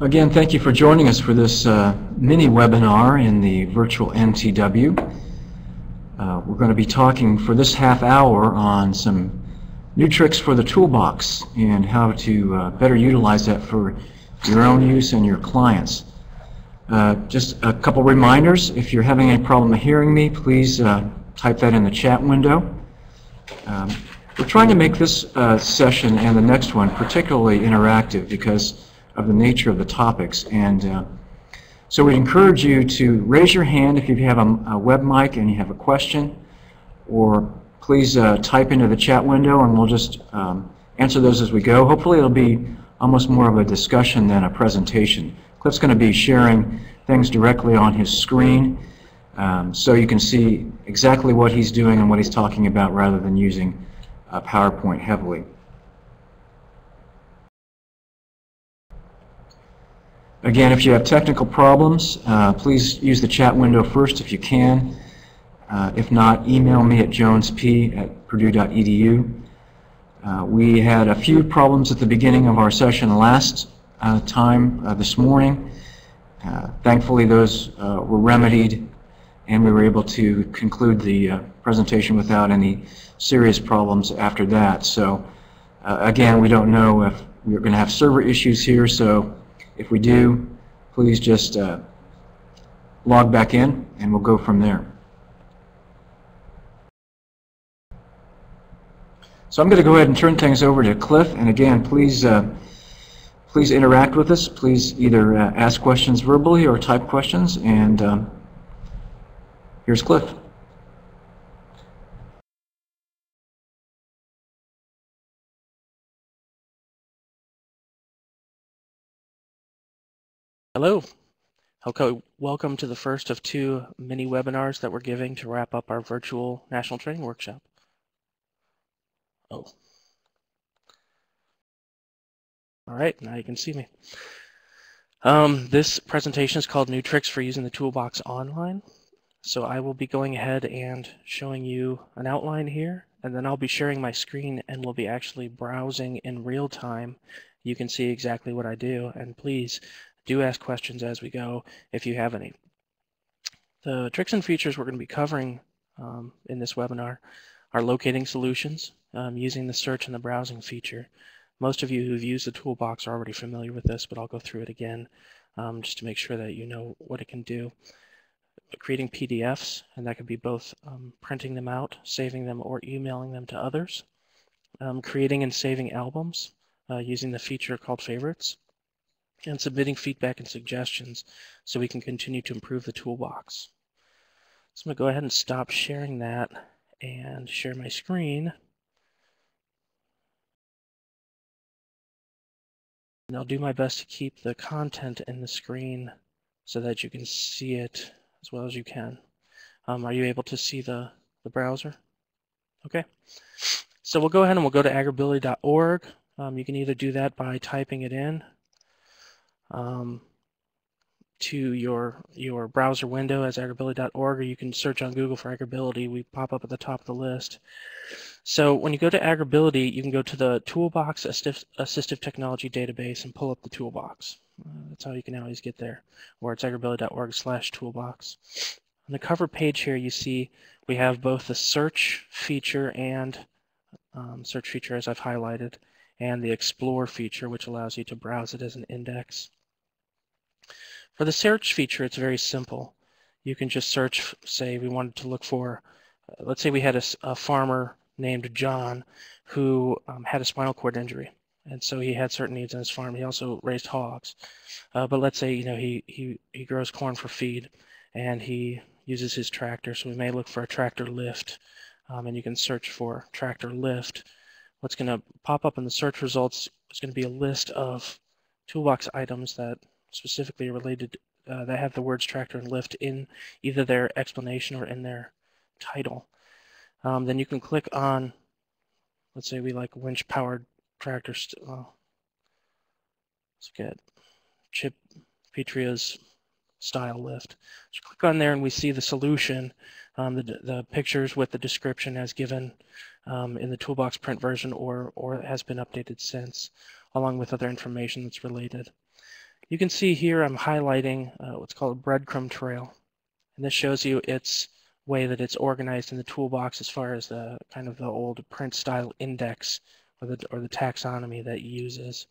Again, thank you for joining us for this mini webinar in the virtual NTW. We're going to be talking for this half hour on some new tricks for the toolbox and how to better utilize that for your own use and your clients. Just a couple reminders: if you're having any problem hearing me, please type that in the chat window. We're trying to make this session and the next one particularly interactive because of the nature of the topics, and so we encourage you to raise your hand if you have a web mic and you have a question, or please type into the chat window and we'll just answer those as we go. Hopefully it'll be almost more of a discussion than a presentation. Cliff's going to be sharing things directly on his screen, so you can see exactly what he's doing and what he's talking about rather than using PowerPoint heavily. Again, if you have technical problems, please use the chat window first if you can. If not, email me at jonesp@purdue.edu. We had a few problems at the beginning of our session last time this morning. Thankfully, those were remedied, and we were able to conclude the presentation without any serious problems after that. So, again, we don't know if we're going to have server issues here, so if we do, please just log back in and we'll go from there. So I'm going to go ahead and turn things over to Cliff, and again, please interact with us. Please either ask questions verbally or type questions, and here's Cliff. Hello. Okay, welcome to the first of two mini webinars that we're giving to wrap up our virtual National Training Workshop. Oh. All right, now you can see me. This presentation is called New Tricks for Using the Toolbox Online. So I will be going ahead and showing you an outline here, and then I'll be sharing my screen and we'll be actually browsing in real time. You can see exactly what I do, and please do ask questions as we go if you have any. The tricks and features we're going to be covering in this webinar are locating solutions using the search and the browsing feature. Most of you who've used the toolbox are already familiar with this, but I'll go through it again just to make sure that you know what it can do. Creating PDFs, and that could be both printing them out, saving them, or emailing them to others. Creating and saving albums using the feature called Favorites. And submitting feedback and suggestions so we can continue to improve the toolbox. So I'm going to go ahead and stop sharing that and share my screen. And I'll do my best to keep the content in the screen so that you can see it as well as you can. Are you able to see the browser? Okay. So we'll go ahead and we'll go to agrability.org. You can either do that by typing it in to your browser window as agrability.org, or you can search on Google for AgrAbility. We pop up at the top of the list. So when you go to AgrAbility, you can go to the Toolbox Assistive Technology Database and pull up the toolbox. That's how you can always get there, or it's agrability.org/toolbox. On the cover page here, you see we have both the search feature and search feature as I've highlighted, and the Explore feature, which allows you to browse it as an index. For the search feature, it's very simple. You can just search, say we wanted to look for, let's say we had a farmer named John who had a spinal cord injury, and so he had certain needs on his farm. He also raised hogs, but let's say he grows corn for feed, and he uses his tractor, so we may look for a tractor lift, and you can search for tractor lift. What's going to pop up in the search results is going to be a list of toolbox items that specifically related that have the words tractor and lift in either their explanation or in their title. Then you can click on, let's say we like winch powered tractor. Let's get Chip Petria's style lift. So click on there and we see the solution, the pictures with the description as given in the toolbox print version or it has been updated since, along with other information that's related. You can see here I'm highlighting what's called a breadcrumb trail. And this shows you its way that it's organized in the toolbox as far as the kind of the old print style index or the taxonomy that it uses.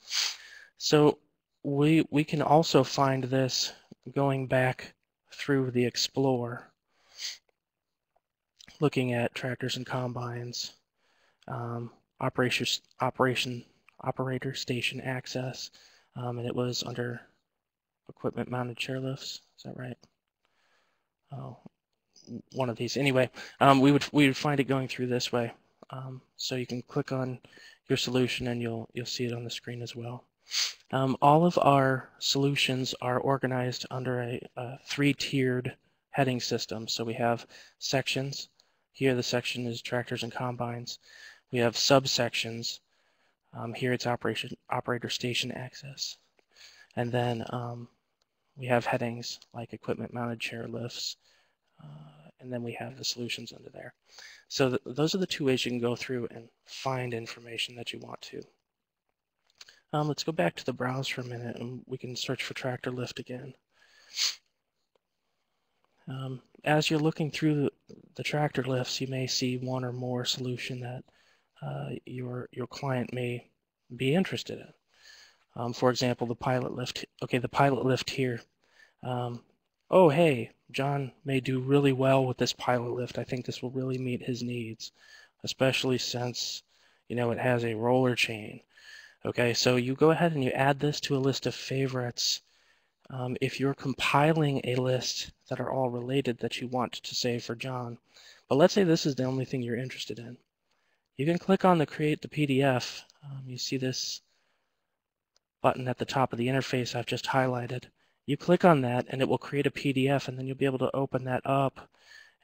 So we can also find this going back through the Explorer, looking at tractors and combines, operator station access, and it was under equipment mounted chairlifts. Is that right? Oh, one of these. Anyway, we would find it going through this way. So you can click on your solution and you'll see it on the screen as well. All of our solutions are organized under a three-tiered heading system. So we have sections. Here the section is tractors and combines. We have subsections. Here it's operator station access. And then we have headings like equipment mounted chairlifts. And then we have the solutions under there. So those are the two ways you can go through and find information that you want to. Let's go back to the browser for a minute and we can search for tractor lift again. As you're looking through the tractor lifts, you may see one or more solution that your client may be interested in. For example, the pilot lift. Okay, the pilot lift here. Oh, hey, John may do really well with this pilot lift. I think this will really meet his needs, especially since, you know, it has a roller chain. Okay, so you go ahead and you add this to a list of favorites. If you're compiling a list that are all related that you want to save for John, but let's say this is the only thing you're interested in. You can click on the Create the PDF. You see this button at the top of the interface I've just highlighted. You click on that and it will create a PDF, and then you'll be able to open that up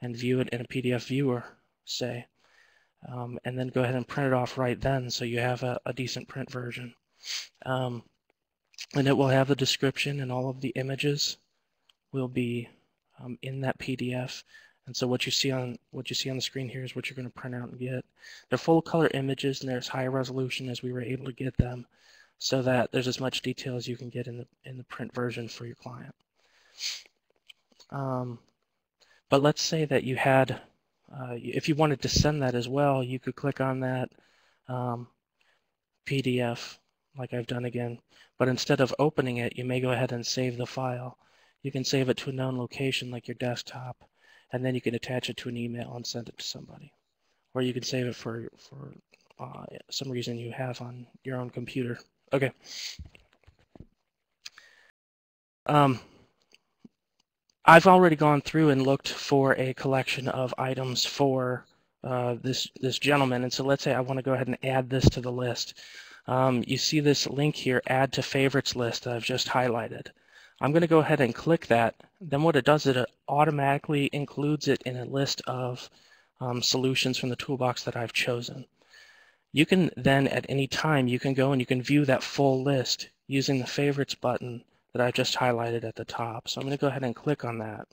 and view it in a PDF viewer, say. And then go ahead and print it off right then so you have a decent print version. And it will have the description, and all of the images will be in that PDF. And so what you see on the screen here is what you're going to print out and get. They're full color images and they're as high resolution as we were able to get them, so that there's as much detail as you can get in the print version for your client. But let's say that you had, if you wanted to send that as well, you could click on that PDF like I've done again. But instead of opening it, you may go ahead and save the file. You can save it to a known location like your desktop, and then you can attach it to an email and send it to somebody. Or you can save it for some reason you have on your own computer. Okay. I've already gone through and looked for a collection of items for this gentleman, and so let's say I want to go ahead and add this to the list. You see this link here, Add to Favorites list, that I've just highlighted. I'm going to go ahead and click that. Then what it does is it automatically includes it in a list of solutions from the toolbox that I've chosen. You can then, at any time, you can go and you can view that full list using the Favorites button that I just highlighted at the top. So I'm going to go ahead and click on that.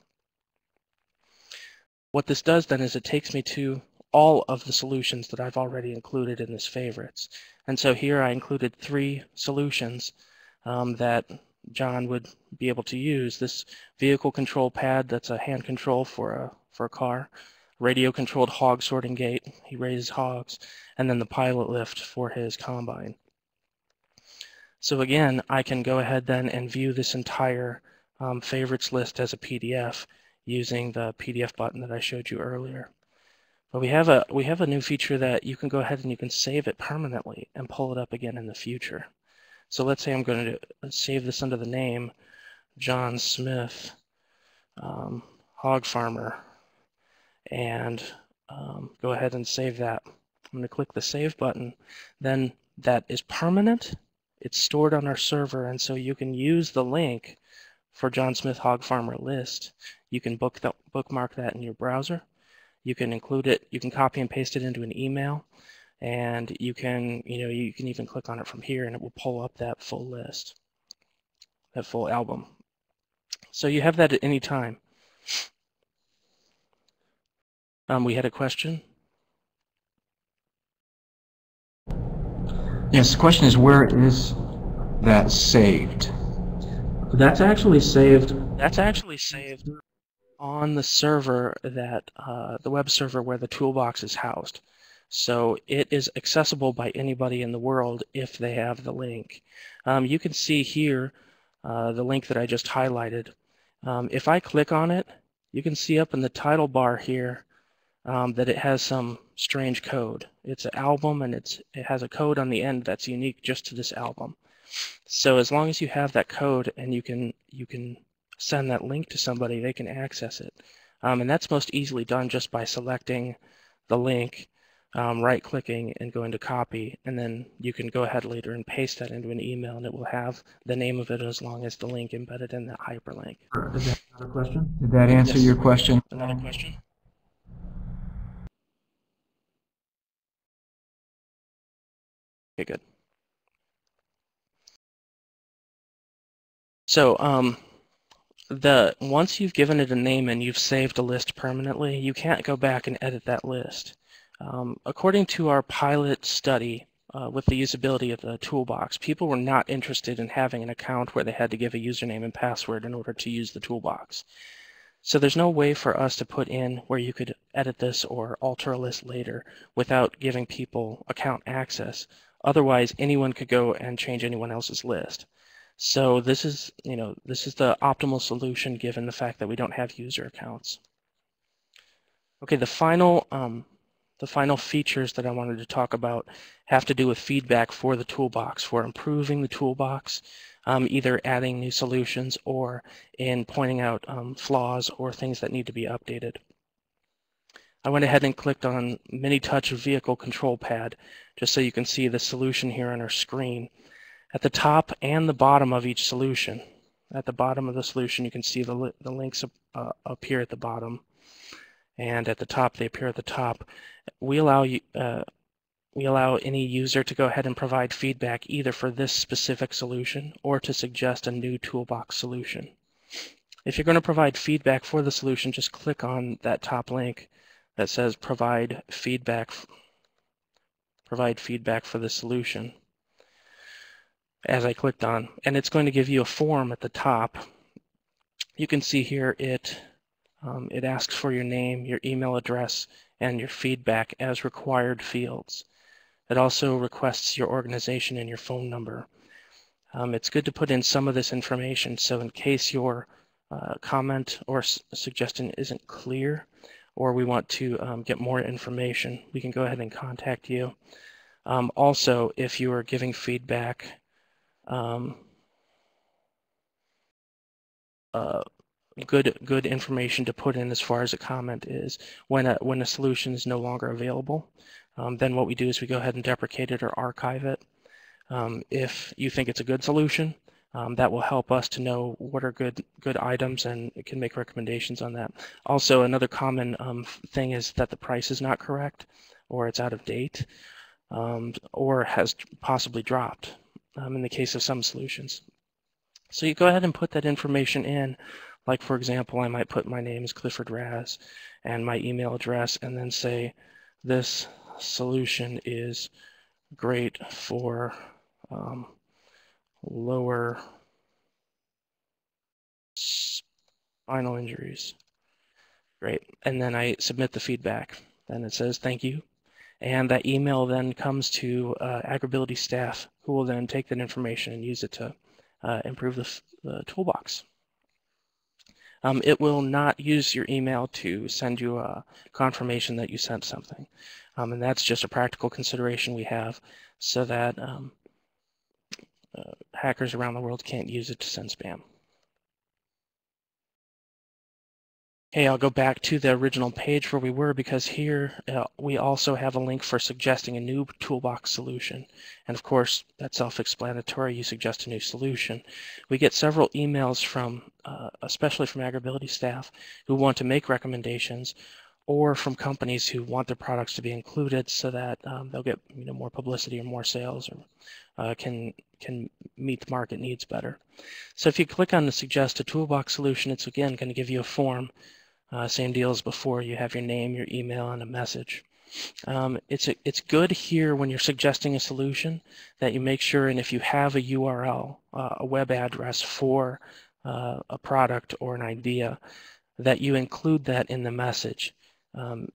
What this does then is it takes me to all of the solutions that I've already included in this Favorites. And so here I included 3 solutions that John would be able to use. This vehicle control pad, that's a hand control for a car. Radio controlled hog sorting gate, he raises hogs, and then the pilot lift for his combine. So again, I can go ahead then and view this entire favorites list as a PDF using the PDF button that I showed you earlier. But we have a new feature that you can go ahead and you can save it permanently and pull it up again in the future. So let's say I'm going to save this under the name John Smith, hog farmer, and go ahead and save that. I'm going to click the Save button. Then that is permanent. It's stored on our server, and so you can use the link for John Smith Hog Farmer list. You can bookmark that in your browser. You can include it. You can copy and paste it into an email, and you can even click on it from here, and it will pull up that full list, that full album. So you have that at any time. We had a question. Yes, the question is, where is that saved? That's actually saved. That's actually saved on the server that the web server where the toolbox is housed. So it is accessible by anybody in the world if they have the link. You can see here the link that I just highlighted. If I click on it, you can see up in the title bar here that it has some strange code. It's an album and it has a code on the end that's unique just to this album. So as long as you have that code and you can send that link to somebody, they can access it. And that's most easily done just by selecting the link, right-clicking and going to copy, and then you can go ahead later and paste that into an email, and it will have the name of it as long as the link embedded in that hyperlink. Is that another question? Did that answer your question? Another question? Okay, good. So once you've given it a name and you've saved a list permanently, you can't go back and edit that list. According to our pilot study with the usability of the toolbox, people were not interested in having an account where they had to give a username and password in order to use the toolbox. So there's no way for us to put in where you could edit this or alter a list later without giving people account access. Otherwise, anyone could go and change anyone else's list. So this is the optimal solution given the fact that we don't have user accounts. Okay, the final features that I wanted to talk about have to do with feedback for the toolbox, for improving the toolbox, either adding new solutions or in pointing out flaws or things that need to be updated. I went ahead and clicked on Mini Touch Vehicle Control Pad just so you can see the solution here on our screen. At the top and the bottom of each solution, at the bottom of the solution you can see the links appear at the bottom, and at the top they appear at the top. We allow any user to go ahead and provide feedback either for this specific solution or to suggest a new toolbox solution. If you're going to provide feedback for the solution, just click on that top link that says provide feedback for the solution, as I clicked on, and it's going to give you a form at the top. You can see here it asks for your name, your email address, and your feedback as required fields. It also requests your organization and your phone number. It's good to put in some of this information so in case your comment or suggestion isn't clear or we want to get more information, we can go ahead and contact you. Also, if you are giving feedback, good information to put in as far as a comment is when a solution is no longer available, then what we do is we go ahead and deprecate it or archive it. If you think it's a good solution, that will help us to know what are good items, and it can make recommendations on that. Also, another common thing is that the price is not correct, or it's out of date, or has possibly dropped in the case of some solutions. So you go ahead and put that information in. Like, for example, I might put my name is Clifford Raz and my email address, and then say this solution is great for lower spinal injuries. Great. And then I submit the feedback. Then it says thank you. And that email then comes to AgrAbility staff, who will then take that information and use it to improve the toolbox. It will not use your email to send you a confirmation that you sent something. And that's just a practical consideration we have so that hackers around the world can't use it to send spam. Okay, I'll go back to the original page where we were, because here we also have a link for suggesting a new toolbox solution. And of course, that's self-explanatory. You suggest a new solution. We get several emails from, especially from AgrAbility staff, who want to make recommendations, or from companies who want their products to be included so that they'll get more publicity or more sales, or can meet the market needs better. So if you click on the Suggest a Toolbox solution, it's again going to give you a form. Same deal as before. You have your name, your email, and a message. It's good here when you're suggesting a solution that you make sure, and if you have a URL, a web address for a product or an idea, that you include that in the message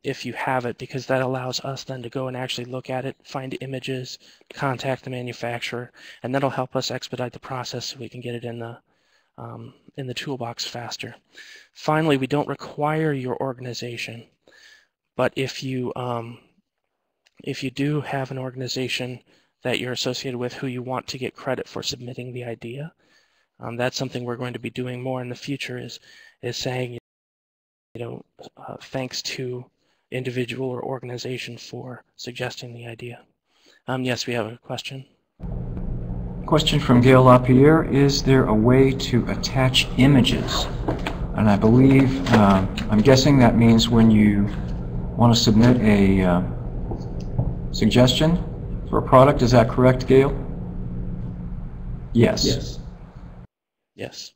if you have it, because that allows us then to go and actually look at it, find images, contact the manufacturer, and that'll help us expedite the process so we can get it in the toolbox faster. Finally, we don't require your organization, but if you do have an organization that you're associated with who you want to get credit for submitting the idea, that's something we're going to be doing more in the future, is saying, thanks to individual or organization for suggesting the idea. Yes, we have a question. Question from Gail LaPierre: is there a way to attach images? And I believe, I'm guessing that means when you want to submit a suggestion for a product. Is that correct, Gail? Yes. Yes. Yes.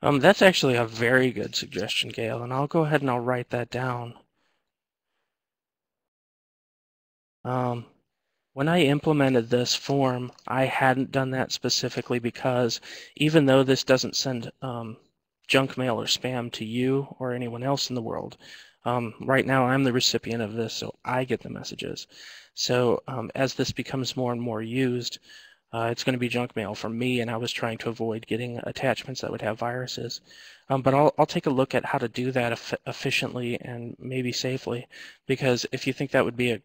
That's actually a very good suggestion, Gail, and I'll go ahead and I'll write that down. When I implemented this form, I hadn't done that specifically because even though this doesn't send junk mail or spam to you or anyone else in the world, right now I'm the recipient of this, so I get the messages. So as this becomes more and more used, it's going to be junk mail for me, and I was trying to avoid getting attachments that would have viruses. But I'll take a look at how to do that efficiently and maybe safely, because if you think that would be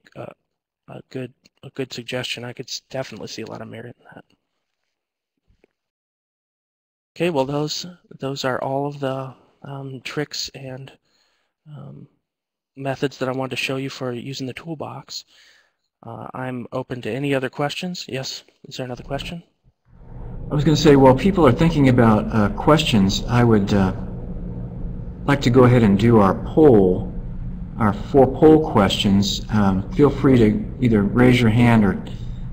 a good suggestion, I could definitely see a lot of merit in that. Okay, well those are all of the tricks and methods that I wanted to show you for using the toolbox. I'm open to any other questions. Yes, is there another question? I was going to say, while people are thinking about questions, I would like to go ahead and do our poll, our 4 poll questions. Feel free to either raise your hand or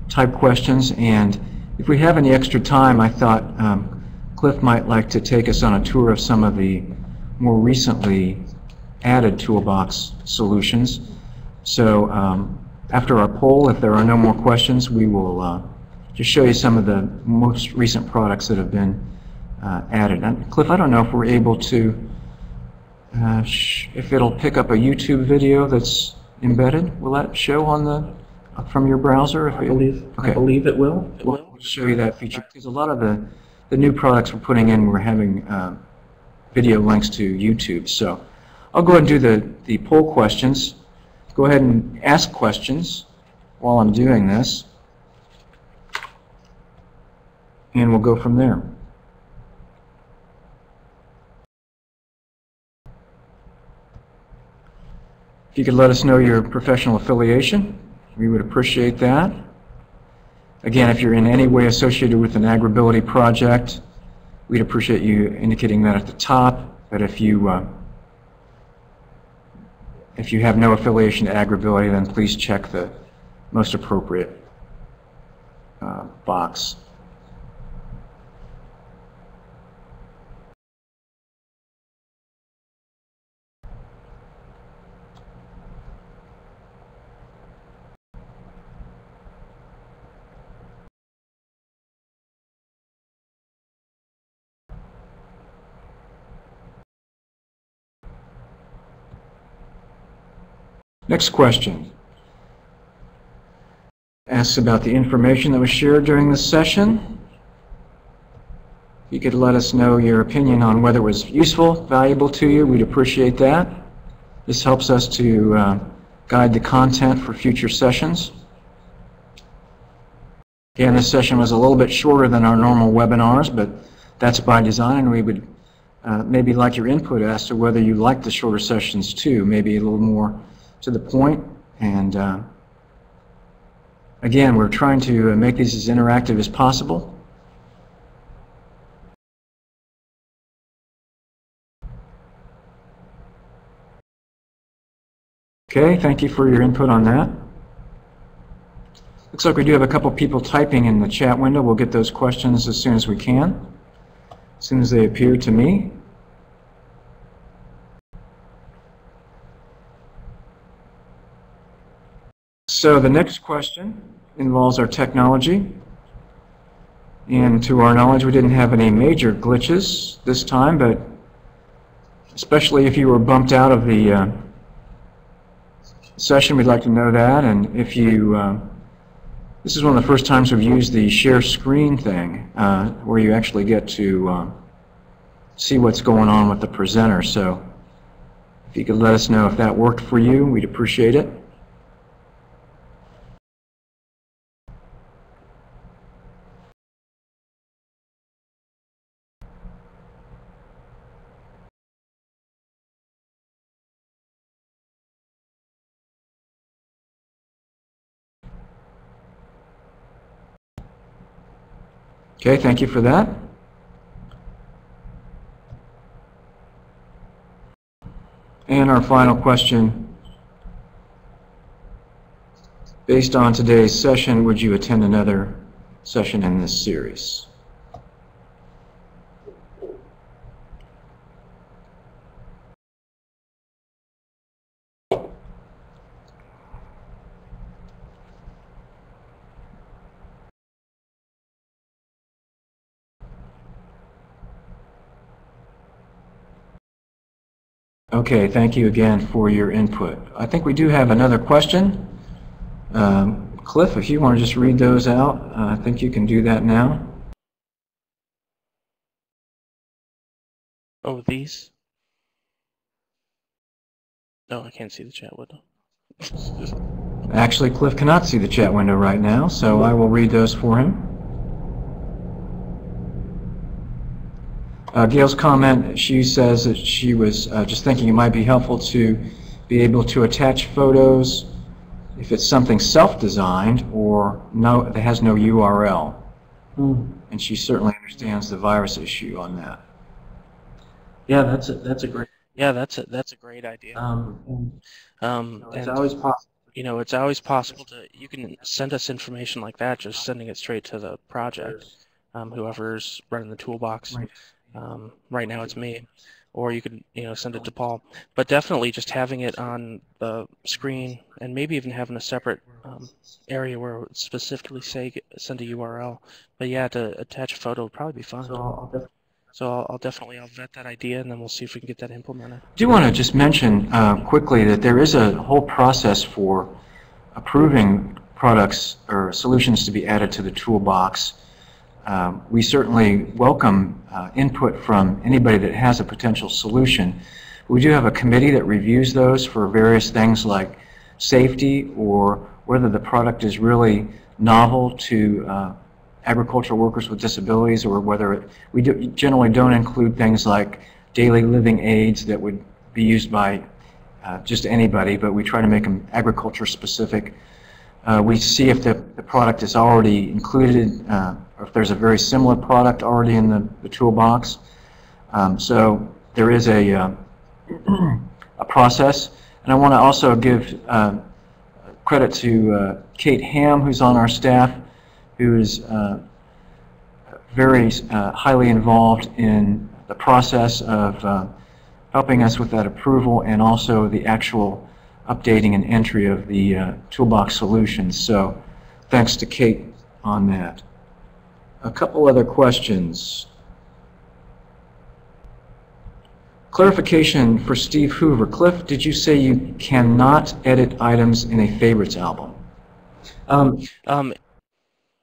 type questions, and if we have any extra time, I thought Cliff might like to take us on a tour of some of the more recently added toolbox solutions. So after our poll, if there are no more questions, we will just show you some of the most recent products that have been added. And Cliff, I don't know if we're able to, if it'll pick up a YouTube video that's embedded. Will that show on the from your browser? If I believe it will. We'll show you that feature, because a lot of the new products we're putting in, we're having video links to YouTube. So I'll go ahead and do the poll questions. Go ahead and ask questions while I'm doing this, and we'll go from there. If you could let us know your professional affiliation, we would appreciate that. Again, if you're in any way associated with an AgrAbility project, we'd appreciate you indicating that at the top. But if you have no affiliation to AgrAbility, then please check the most appropriate box. Next question asks about the information that was shared during this session. If you could let us know your opinion on whether it was useful, valuable to you, we'd appreciate that. This helps us to guide the content for future sessions. Again, this session was a little bit shorter than our normal webinars, but that's by design, and we would maybe like your input as to whether you like the shorter sessions too, maybe a little more to the point. And again, we're trying to make these as interactive as possible. Okay, thank you for your input on that. Looks like we do have a couple people typing in the chat window. We'll get those questions as soon as we can, as soon as they appear to me. So the next question involves our technology. And to our knowledge, we didn't have any major glitches this time, but especially if you were bumped out of the session, we'd like to know that. And if you, this is one of the first times we've used the share screen thing, where you actually get to see what's going on with the presenter. So if you could let us know if that worked for you, we'd appreciate it. Okay, thank you for that. And our final question, based on today's session, would you attend another session in this series? Okay, thank you again for your input. I think we do have another question. Cliff, if you want to just read those out, I think you can do that now. Oh, these? No, I can't see the chat window. Actually, Cliff cannot see the chat window right now, so I will read those for him. Gail's comment, she says that she was just thinking it might be helpful to be able to attach photos if it's something self-designed or that has no URL. And she certainly understands the virus issue on that. Yeah, that's a great. Yeah, that's a great idea. It's always possible. You know, it's always possible to. You can send us information like that, just sending it straight to the project, whoever's running the toolbox. Right. Right now it's me, or you could send it to Paul. But definitely just having it on the screen, and maybe even having a separate area where it would specifically say send a URL. But yeah, to attach a photo would probably be fun. So I'll definitely vet that idea, and then we'll see if we can get that implemented. I do want to just mention quickly that there is a whole process for approving products or solutions to be added to the toolbox. We certainly welcome input from anybody that has a potential solution. We do have a committee that reviews those for various things like safety or whether the product is really novel to agricultural workers with disabilities, or whether we generally don't include things like daily living aids that would be used by just anybody, but we try to make them agriculture specific. We see if the product is already included, or if there's a very similar product already in the toolbox. So there is a process. And I want to also give credit to Kate Ham, who's on our staff, who is very highly involved in the process of helping us with that approval and also the actual updating and entry of the toolbox solutions. So thanks to Kate on that. A couple other questions. Clarification for Steve Hoover. Cliff, did you say you cannot edit items in a favorites album?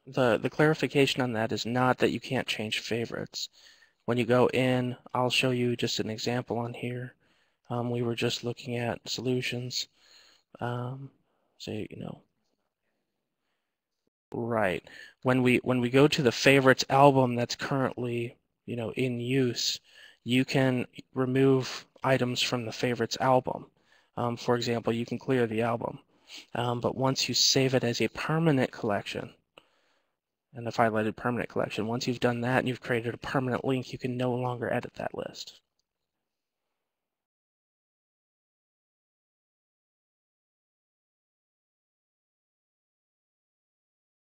The clarification on that is not that you can't change favorites. When you go in, I'll show you just an example on here. We were just looking at solutions. Right. When we go to the favorites album that's currently in use, you can remove items from the favorites album. For example, you can clear the album. But once you save it as a permanent collection, and the highlighted permanent collection, once you've done that and you've created a permanent link, you can no longer edit that list.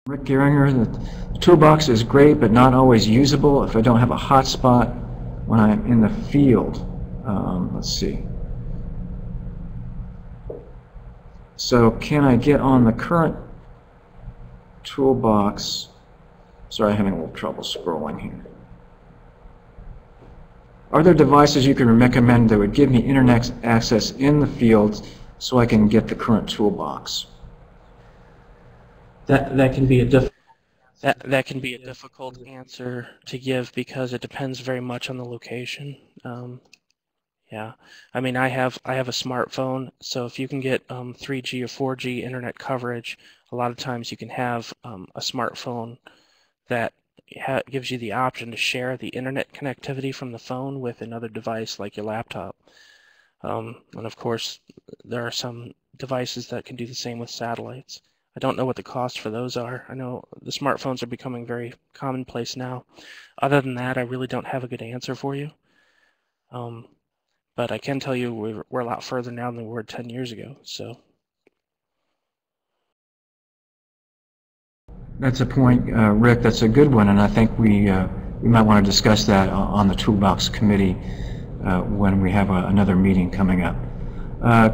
Rick Geringer, the toolbox is great but not always usable if I don't have a hotspot when I'm in the field. Let's see. So can I get on the current Toolbox? Sorry, I'm having a little trouble scrolling here. Are there devices you can recommend that would give me internet access in the field so I can get the current Toolbox? That can be a difficult. That can be a difficult answer to give because it depends very much on the location. Yeah, I mean, I have a smartphone, so if you can get 3G or 4G internet coverage, a lot of times you can have a smartphone that gives you the option to share the internet connectivity from the phone with another device like your laptop. And of course, there are some devices that can do the same with satellites. I don't know what the cost for those are. I know the smartphones are becoming very commonplace now. Other than that, I really don't have a good answer for you. But I can tell you we're a lot further now than we were 10 years ago. So that's a point, Rick. That's a good one, and I think we might want to discuss that on the Toolbox committee when we have another meeting coming up.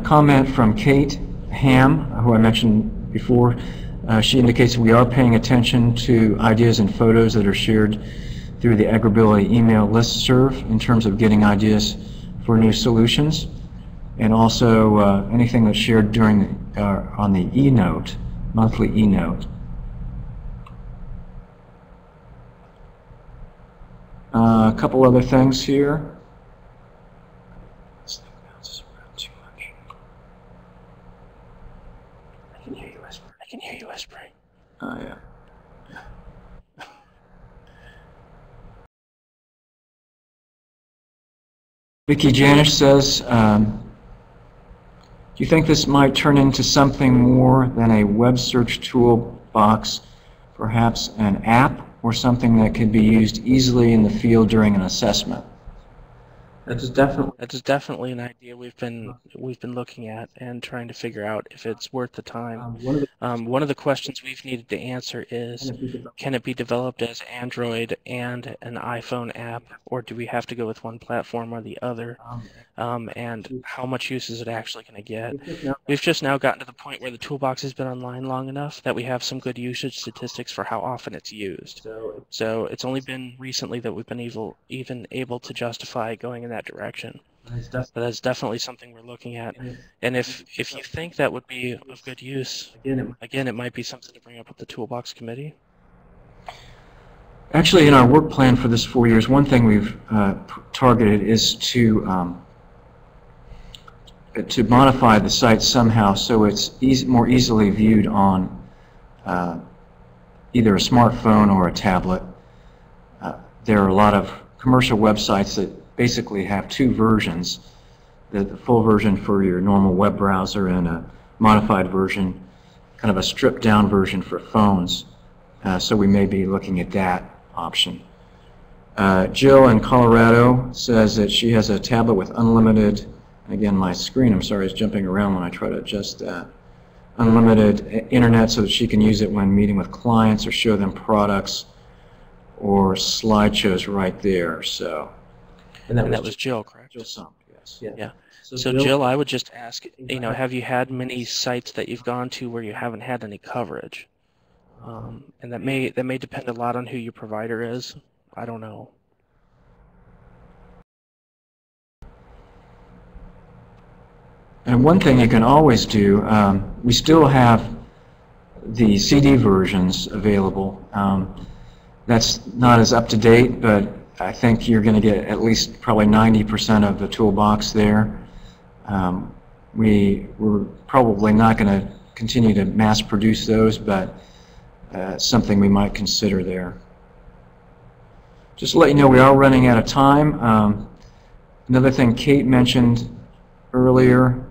Comment from Kate Ham, who I mentioned before. She indicates we are paying attention to ideas and photos that are shared through the AgrAbility email listserv in terms of getting ideas for new solutions, and also anything that's shared during on the e-note, monthly e-note. A couple other things here. This thing bounces around too much. I can hear you whispering. I can hear you whispering. Oh yeah. Vicky Janish says, do you think this might turn into something more than a web search toolbox, perhaps an app or something that could be used easily in the field during an assessment? That's definitely an idea we've been looking at and trying to figure out if it's worth the time. One of the questions we've needed to answer is, can it be developed as Android and an iPhone app, or do we have to go with one platform or the other? And how much use is it actually going to get? We've just now gotten to the point where the Toolbox has been online long enough that we have some good usage statistics for how often it's used. So it's only been recently that we've been even able to justify going in that direction. But that's definitely something we're looking at. And if you think that would be of good use, again, it might be something to bring up with the Toolbox committee. Actually, in our work plan for this 4 years, one thing we've targeted is to modify the site somehow so it's more easily viewed on either a smartphone or a tablet. There are a lot of commercial websites that basically have two versions, the full version for your normal web browser and a modified version, kind of a stripped down version for phones. So we may be looking at that option. Jill in Colorado says that she has a tablet with unlimited, again my screen, I'm sorry, is jumping around when I try to adjust that, unlimited internet so that she can use it when meeting with clients or show them products or slideshows right there. So. And that was Jill, correct? Jill Sump, yes. Yeah. So Jill, I would just ask, have you had many sites that you've gone to where you haven't had any coverage? And that may depend a lot on who your provider is. I don't know. And one thing you can always do, we still have the CD versions available. That's not as up to date, but I think you're going to get at least probably 90% of the Toolbox there. We're probably not going to continue to mass produce those, but something we might consider there. Just to let you know, we are running out of time. Another thing Kate mentioned earlier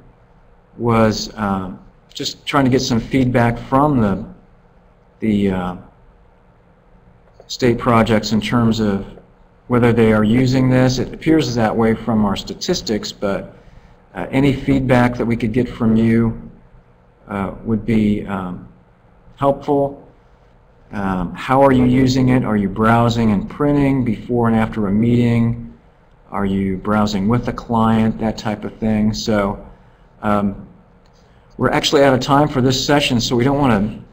was just trying to get some feedback from the state projects in terms of whether they are using this. It appears that way from our statistics, but any feedback that we could get from you would be helpful. How are you using it? Are you browsing and printing before and after a meeting? Are you browsing with the client? That type of thing. So We're actually out of time for this session, so we don't want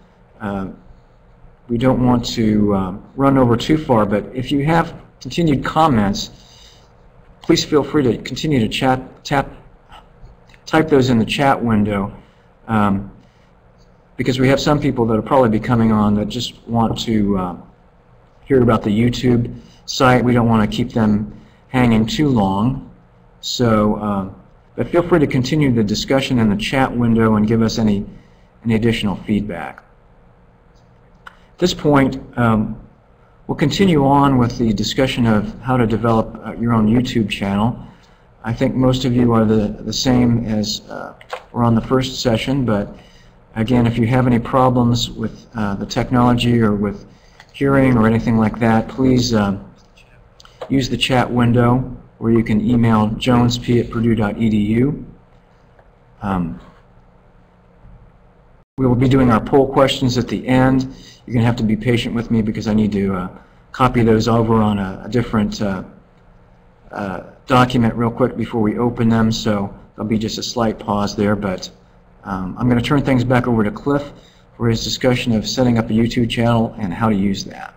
to run over too far. But if you have continued comments, please feel free to continue to type those in the chat window, because we have some people that will probably be coming on that just want to hear about the YouTube site. We don't want to keep them hanging too long. So, but feel free to continue the discussion in the chat window and give us any additional feedback. At this point, we'll continue on with the discussion of how to develop your own YouTube channel. I think most of you are the same as were on the first session, but again, if you have any problems with the technology or with hearing or anything like that, please use the chat window, where you can email jonesp@purdue.edu. We will be doing our poll questions at the end. You're going to have to be patient with me because I need to copy those over on a different document real quick before we open them, so there'll be just a slight pause there. But I'm going to turn things back over to Cliff for his discussion of setting up a YouTube channel and how to use that.